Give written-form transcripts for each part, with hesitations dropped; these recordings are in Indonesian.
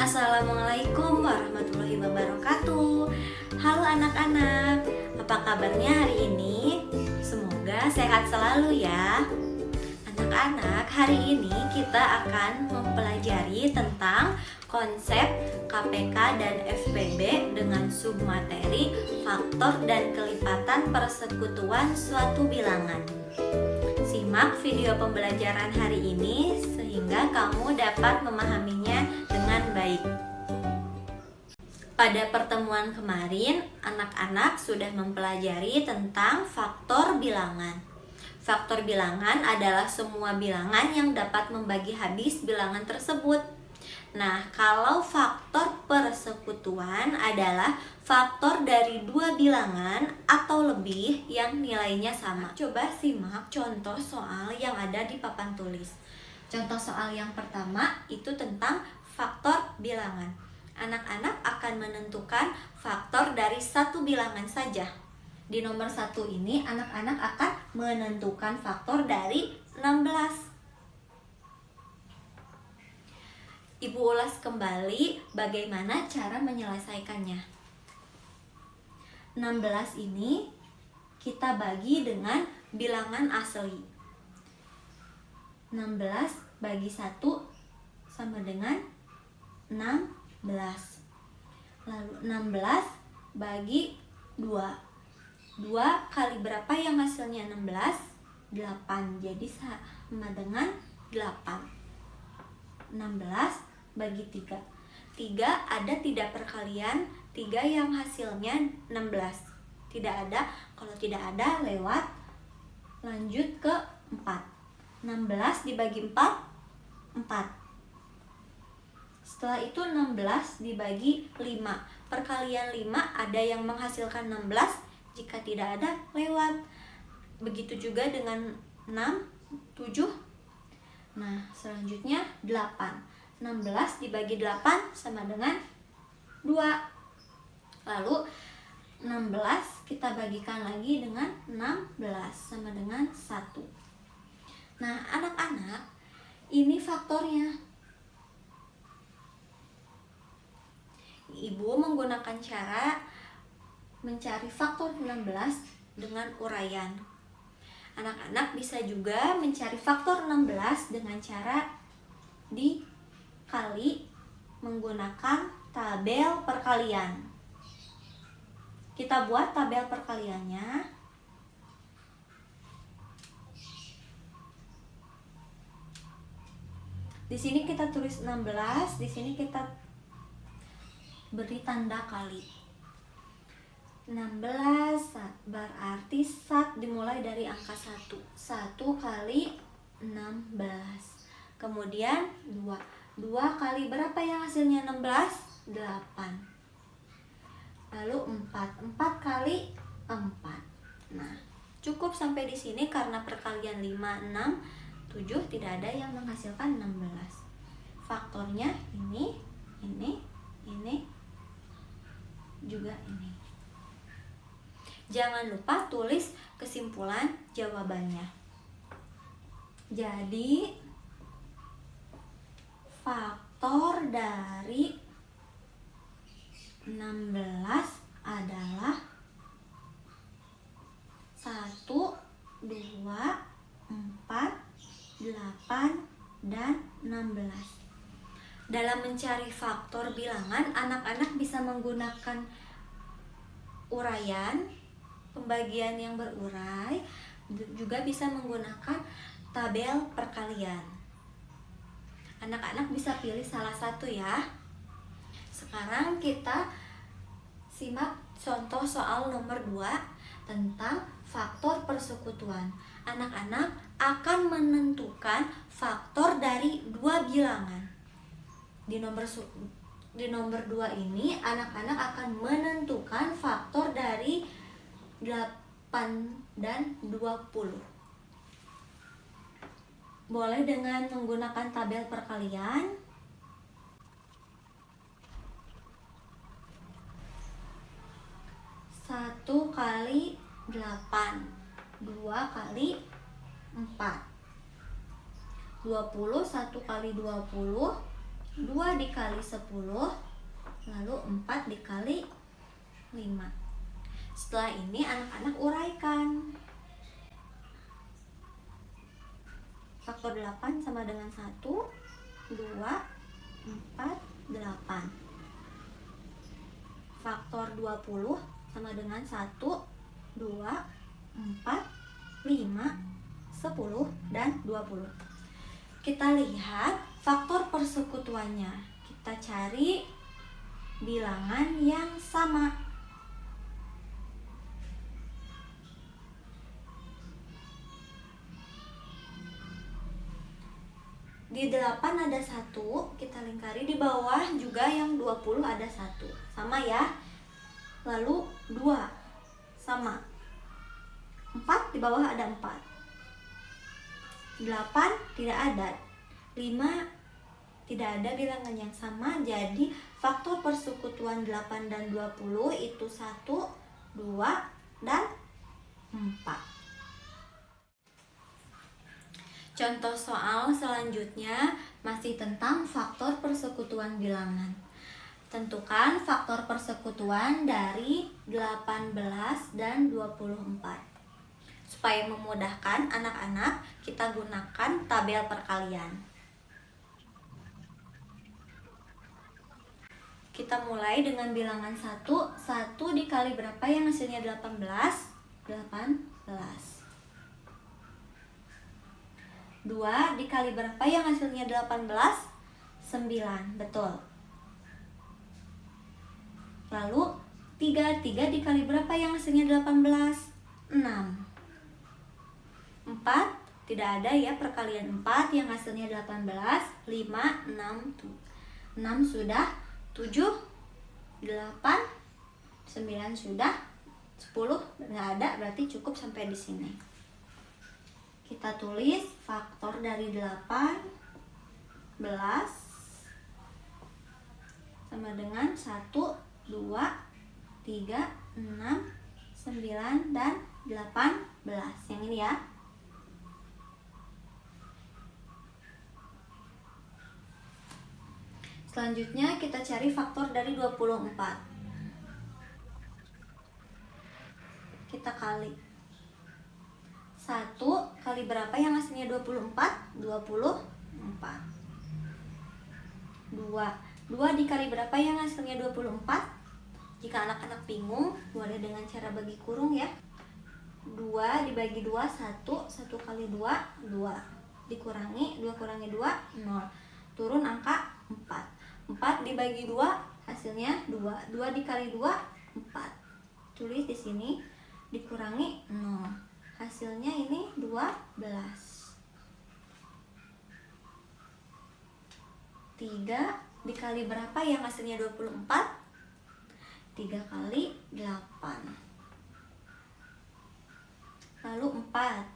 Assalamualaikum warahmatullahi wabarakatuh. Halo anak-anak, apa kabarnya hari ini? Semoga sehat selalu ya. Anak-anak, hari ini kita akan mempelajari tentang konsep KPK dan FPB dengan submateri faktor dan kelipatan persekutuan suatu bilangan. Simak video pembelajaran hari ini sehingga kamu dapat memahaminya dengan baik. Pada pertemuan kemarin, anak-anak sudah mempelajari tentang faktor bilangan. Faktor bilangan adalah semua bilangan yang dapat membagi habis bilangan tersebut. Nah, kalau faktor persekutuan adalah faktor dari dua bilangan atau lebih yang nilainya sama. Coba simak contoh soal yang ada di papan tulis. Contoh soal yang pertama itu tentang faktor bilangan. Anak-anak akan menentukan faktor dari satu bilangan saja. Di nomor 1 ini anak-anak akan menentukan faktor dari 16. Ibu ulas kembali bagaimana cara menyelesaikannya. 16 ini kita bagi dengan bilangan asli. 16 bagi 1 sama dengan 16. Lalu 16 bagi 2. 2 kali berapa yang hasilnya 16? 8. Jadi sama dengan 8. 16 bagi 3. 3 ada tidak perkalian, 3 yang hasilnya 16. Tidak ada, kalau tidak ada lewat. Lanjut ke 4. 16 dibagi 4, 4. Setelah itu 16 dibagi 5. Perkalian 5 ada yang menghasilkan 16, jika tidak ada lewat. Begitu juga dengan 6, 7. Nah, selanjutnya 8. 16 dibagi 8 sama dengan 2. Lalu 16 kita bagikan lagi dengan 16 sama dengan 1. Nah, anak-anak, ini faktornya. Ibu menggunakan cara mencari faktor 16 dengan uraian. Anak-anak bisa juga mencari faktor 16 dengan cara dikali menggunakan tabel perkalian. Kita buat tabel perkaliannya. Di sini kita tulis 16, di sini kita beri tanda kali. 16 berarti dimulai dari angka 1. 1 kali 16. Kemudian 2. 2 kali berapa yang hasilnya 16? 8. Lalu 4. 4 kali 4. Nah, cukup sampai di sini karena perkalian 5, 6, 7 tidak ada yang menghasilkan 16. Faktornya ini, juga ini. Jangan lupa tulis kesimpulan jawabannya. Jadi faktor dari 16 adalah 1, 2, 4, 8, dan 16. Dalam mencari faktor bilangan, anak-anak bisa menggunakan uraian, pembagian yang berurai, juga bisa menggunakan tabel perkalian. Anak-anak bisa pilih salah satu ya. Sekarang kita simak contoh soal nomor 2 tentang faktor persekutuan. Anak-anak akan menentukan faktor dari dua bilangan. Di nomor 2 ini anak-anak akan menentukan faktor dari 8 dan 20. Boleh dengan menggunakan tabel perkalian. 1 kali 8, 2 kali 4. 20, 1 kali 20, 2 dikali 10, lalu 4 dikali 5. Setelah ini anak-anak uraikan. Faktor 8 sama dengan 1, 2, 4, 8. Faktor 20 sama dengan 1, 2, 4, 5, 10, dan 20. Kita lihat faktor persekutuannya. Kita cari bilangan yang sama. Di 8 ada 1, kita lingkari. Di bawah juga yang 20 ada 1. Sama ya. Lalu 2, sama. 4 di bawah ada 4. 8 tidak ada. 5 tidak ada bilangan yang sama. Jadi faktor persekutuan 8 dan 20 itu 1, 2, dan 4. Contoh soal selanjutnya masih tentang faktor persekutuan bilangan. Tentukan faktor persekutuan dari 18 dan 24. Supaya memudahkan anak-anak, kita gunakan tabel perkalian. Kita mulai dengan bilangan 1. 1 dikali berapa yang hasilnya 18? 18. 2 dikali berapa yang hasilnya 18? 9, betul. Lalu 3 dikali berapa yang hasilnya 18? 6. 4 tidak ada ya, perkalian 4 yang hasilnya 18. 5, 6 sudah, 7, 8, 9 sudah, 10 nggak ada, berarti cukup sampai di sini. Kita tulis faktor dari 18 sama dengan 1, 2, 3, 6, 9, dan 18. Yang ini ya. Selanjutnya kita cari faktor dari 24. Kita kali. 1 kali berapa yang hasilnya 24? 24. 2 dikali berapa yang hasilnya 24? Jika anak-anak bingung, boleh dengan cara bagi kurung ya. 2 dibagi 2, 1 kali 2, 2. Dikurangi, 2 kurangi 2, 0. Turun angka 4. 4 dibagi 2, hasilnya 2. 2 dikali 2, 4. Tulis di sini, dikurangi 0. Hasilnya ini 12. 3 dikali berapa yang hasilnya 24? 3 kali 8. Lalu 4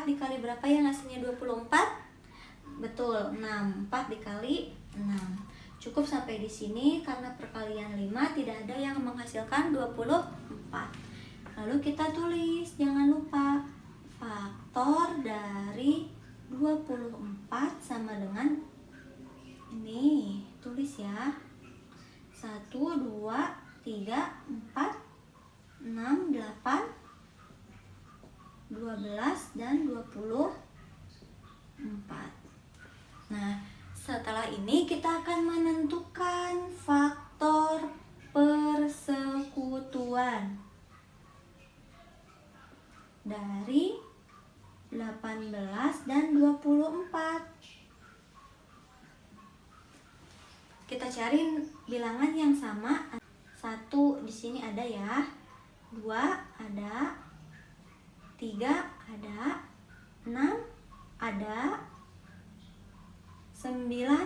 dikali berapa yang hasilnya 24? Betul, 6. 4 dikali 6. Cukup sampai di sini karena perkalian 5 tidak ada yang menghasilkan 24. Lalu kita tulis, jangan lupa faktor dari 24 sama dengan ini. Tulis ya. 1, 2, 3, 4, 6, 8, 12, dan 24. Nah, setelah ini kita akan menentukan faktor persekutuan dari 18 dan 24. Kita cari bilangan yang sama. 1 di sini ada ya. 2 ada. 3 ada. 6 ada. 9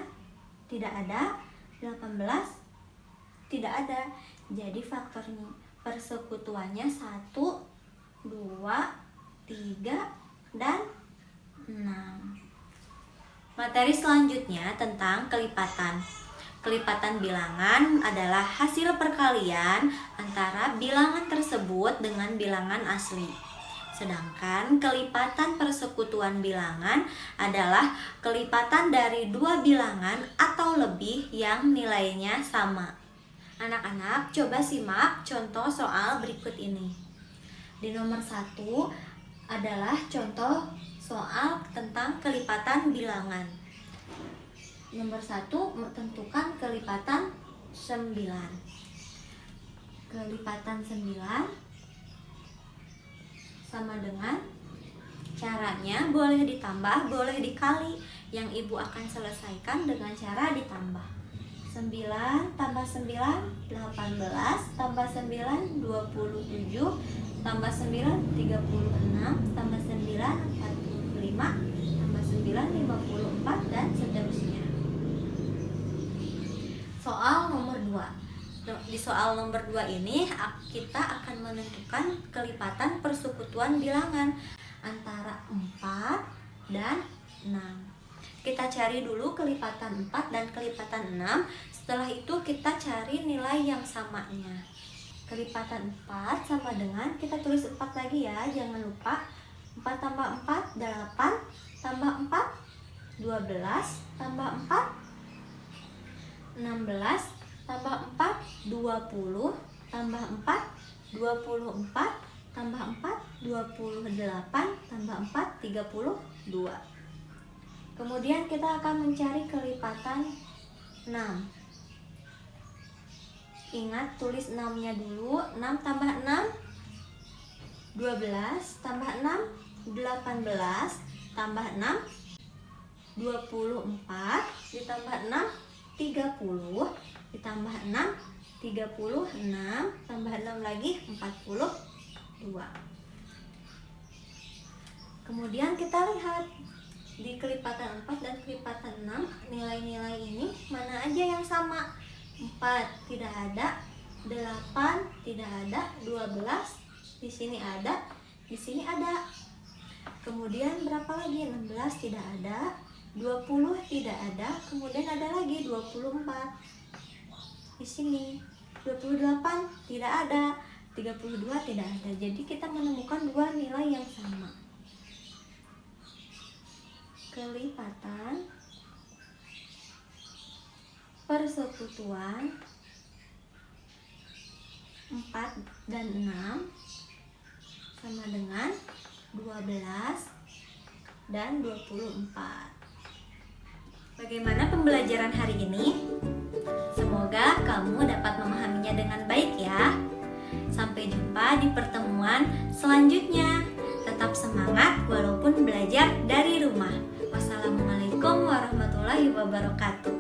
tidak ada. 18 tidak ada. Jadi faktornya persekutuannya 1, 2, 3, dan 6. Materi selanjutnya tentang kelipatan. Kelipatan bilangan adalah hasil perkalian antara bilangan tersebut dengan bilangan asli. Sedangkan kelipatan persekutuan bilangan adalah kelipatan dari dua bilangan atau lebih yang nilainya sama. Anak-anak, coba simak contoh soal berikut ini. Di nomor 1 adalah contoh soal tentang kelipatan bilangan. Nomor 1, tentukan kelipatan 9. Kelipatan 9 sama dengan, caranya boleh ditambah, boleh dikali. Yang ibu akan selesaikan dengan cara ditambah. 9 tambah 9, 18, tambah 9, 27, tambah 9, 36, tambah 9, 45, tambah 9, 54, dan seterusnya. Soal nomor 2. Di soal nomor 2 ini kita akan menentukan kelipatan persekutuan bilangan antara 4 dan 6. Kita cari dulu kelipatan 4 dan kelipatan 6. Setelah itu kita cari nilai yang samanya. Kelipatan 4 sama dengan, kita tulis 4 lagi ya, jangan lupa. 4 tambah 4, 8, tambah 4, 12, tambah 4, 16, tambah 4, 20, tambah 4, 24, tambah 4, 28, tambah 4, 32. Kemudian kita akan mencari kelipatan 6. Ingat, tulis 6-nya dulu. 6 tambah 6, 12, tambah 6, 18, tambah 6, 24, ditambah 6, 30, ditambah 6, 36, tambah 6 lagi, 42. Kemudian kita lihat di kelipatan 4 dan kelipatan 6, nilai-nilai ini mana aja yang sama? 4 tidak ada, 8 tidak ada, 12 di sini ada, di sini ada. Kemudian berapa lagi? 16 tidak ada, 20 tidak ada, kemudian ada lagi 24 di sini, 28 tidak ada, 32 tidak ada. Jadi kita menemukan dua nilai yang sama. Kelipatan persekutuan 4 dan 6 sama dengan 12 dan 24. Bagaimana pembelajaran hari ini? Semoga kamu dapat memahaminya dengan baik ya. Sampai jumpa di pertemuan selanjutnya. Tetap semangat walaupun belajar dari rumah. Wassalamualaikum warahmatullahi wabarakatuh.